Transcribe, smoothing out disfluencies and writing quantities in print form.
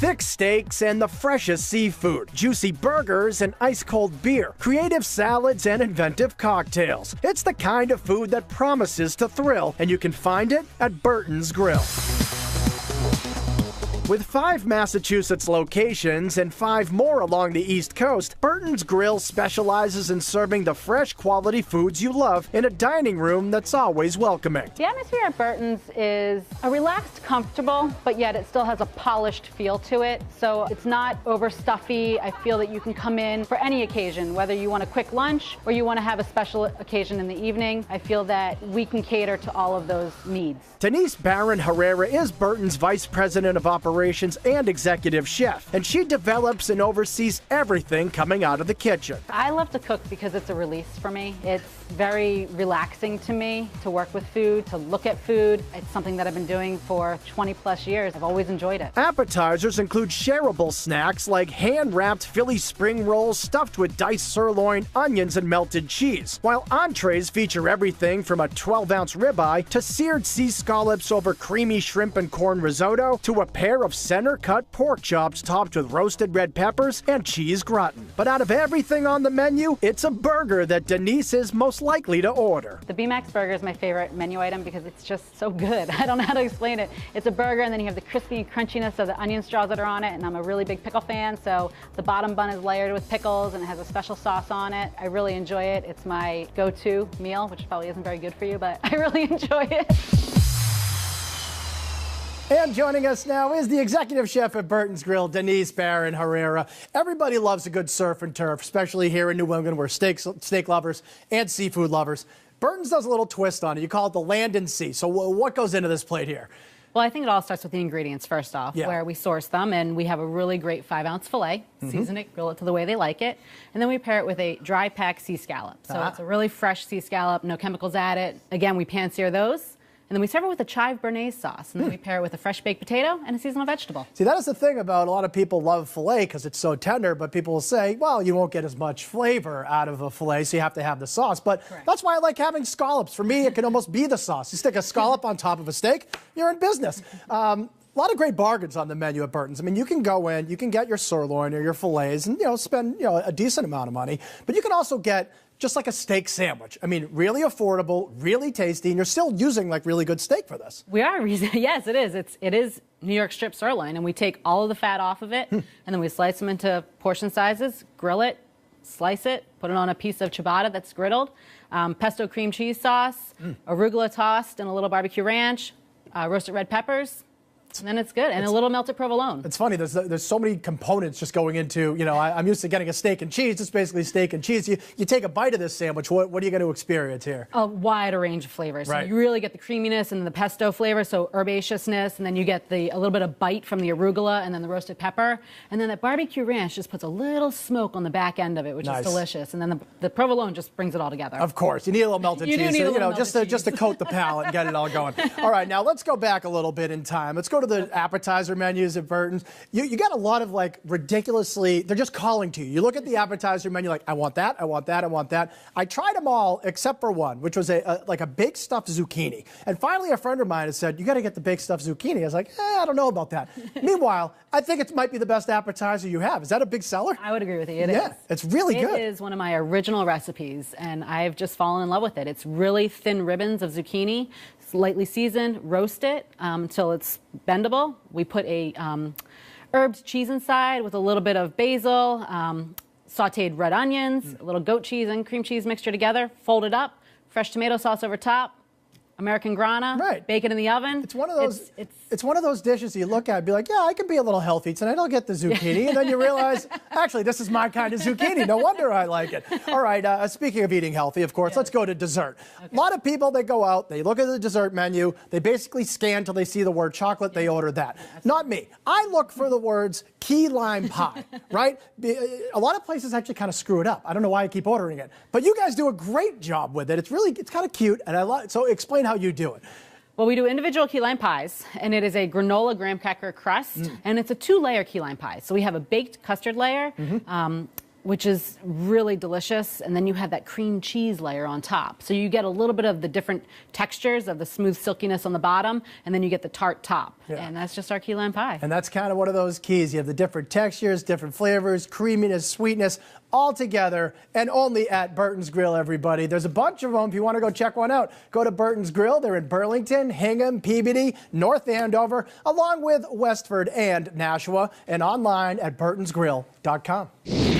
Thick steaks and the freshest seafood, juicy burgers and ice-cold beer, creative salads and inventive cocktails. It's the kind of food that promises to thrill, and you can find it at Burton's Grill. With 5 Massachusetts locations and 5 more along the East Coast, Burton's Grill specializes in serving the fresh quality foods you love in a dining room that's always welcoming. The atmosphere at Burton's is a relaxed, comfortable, but yet it still has a polished feel to it. So it's not over stuffy. I feel that you can come in for any occasion, whether you want a quick lunch or you want to have a special occasion in the evening. I feel that we can cater to all of those needs. Denise Barron Herrera is Burton's Vice President of Operations and Executive Chef, and she develops and oversees everything coming out of the kitchen. I love to cook because it's a release for me. It's very relaxing to me to work with food, to look at food. It's something that I've been doing for 20 plus years. I've always enjoyed it. Appetizers include shareable snacks like hand-wrapped Philly spring rolls stuffed with diced sirloin, onions, and melted cheese, while entrees feature everything from a 12-ounce ribeye to seared sea scallops over creamy shrimp and corn risotto to a pair of center-cut pork chops topped with roasted red peppers and cheese gratin. But out of everything on the menu, it's a burger that Denise is most likely to order. The B-Max burger is my favorite menu item because it's just so good. I don't know how to explain it. It's a burger, and then you have the crispy crunchiness of the onion straws that are on it, and I'm a really big pickle fan, so the bottom bun is layered with pickles and it has a special sauce on it. I really enjoy it. It's my go-to meal, which probably isn't very good for you, but I really enjoy it. And joining us now is the executive chef at Burton's Grill, Denise Barron Herrera. Everybody loves a good surf and turf, especially here in New England, we're steak lovers and seafood lovers. Burton's does a little twist on it. You call it the land and sea. So what goes into this plate here? Well, I think it all starts with the ingredients first off, where we source them, and we have a really great 5-ounce filet, season it, grill it to the way they like it, and then we pair it with a dry pack sea scallop. So it's a really fresh sea scallop, no chemicals added. Again, we pan sear those. And then we serve it with a chive béarnaise sauce, and then we pair it with a fresh baked potato and a seasonal vegetable. See, that is the thing about a lot of people love filet because it's so tender, but people will say, well, you won't get as much flavor out of a filet, so you have to have the sauce. But that's why I like having scallops. For me, it can almost be the sauce. You stick a scallop on top of a steak, you're in business. A lot of great bargains on the menu at Burton's. I mean, you can go in, you can get your sirloin or your fillets and, spend, a decent amount of money. But you can also get just like a steak sandwich. I mean, really affordable, really tasty, and you're still using like really good steak for this. We are. Yes, it is. It is New York strip sirloin, and we take all of the fat off of it, and then we slice them into portion sizes, grill it, slice it, put it on a piece of ciabatta that's griddled, pesto cream cheese sauce, arugula tossed, and a little barbecue ranch, roasted red peppers. And then it's good, and a little melted provolone. It's funny, there's so many components just going into, I'm used to getting a steak and cheese. It's basically steak and cheese. You take a bite of this sandwich, what are you going to experience here? A wider range of flavors. Right. So you really get the creaminess and the pesto flavor, so herbaceousness, and then you get a little bit of bite from the arugula and then the roasted pepper. And then that barbecue ranch just puts a little smoke on the back end of it, which is delicious. And then the provolone just brings it all together. Of course, you need a little melted cheese, just to coat the palate and get it all going. All right, now let's go back a little bit in time. Let's go to the appetizer menus at Burton's. You got a lot of ridiculously, they're just calling to you. You look at the appetizer menu like, I want that, I want that, I want that. I tried them all except for one, which was a baked stuffed zucchini. And finally a friend of mine had said, you got to get the baked stuffed zucchini. I was like, I don't know about that. Meanwhile, I think it might be the best appetizer you have. Is that a big seller? I would agree with you. It is. It's really good. It is one of my original recipes, and I've just fallen in love with it. It's really thin ribbons of zucchini, lightly seasoned, roast it until it's bendable. We put a herbed cheese inside with a little bit of basil, sauteed red onions, a little goat cheese and cream cheese mixture together, fold it up, fresh tomato sauce over top, American grana, bake it in the oven. It's one of those. It's one of those dishes you look at and be like, yeah, I can be a little healthy tonight. I'll get the zucchini, and then you realize, actually, this is my kind of zucchini. No wonder I like it. All right. Speaking of eating healthy, of course, let's go to dessert. A lot of people, they go out, they look at the dessert menu, they basically scan till they see the word chocolate, they order that. Not me. I look for the words key lime pie. Right? A lot of places actually kind of screw it up. I don't know why I keep ordering it, but you guys do a great job with it. It's kind of cute, and I like. So explain how you do it. Well, we do individual key lime pies, and it is a granola graham cracker crust, and it's a 2-layer key lime pie. So we have a baked custard layer, which is really delicious, and then you have that cream cheese layer on top. So you get a little bit of the different textures of the smooth silkiness on the bottom, and then you get the tart top. Yeah. And that's just our key lime pie. And that's kind of one of those keys. You have the different textures, different flavors, creaminess, sweetness, all together, and only at Burton's Grill, everybody. There's a bunch of them. If you want to go check one out, go to Burton's Grill. They're in Burlington, Hingham, Peabody, North Andover, along with Westford and Nashua, and online at burtonsgrill.com.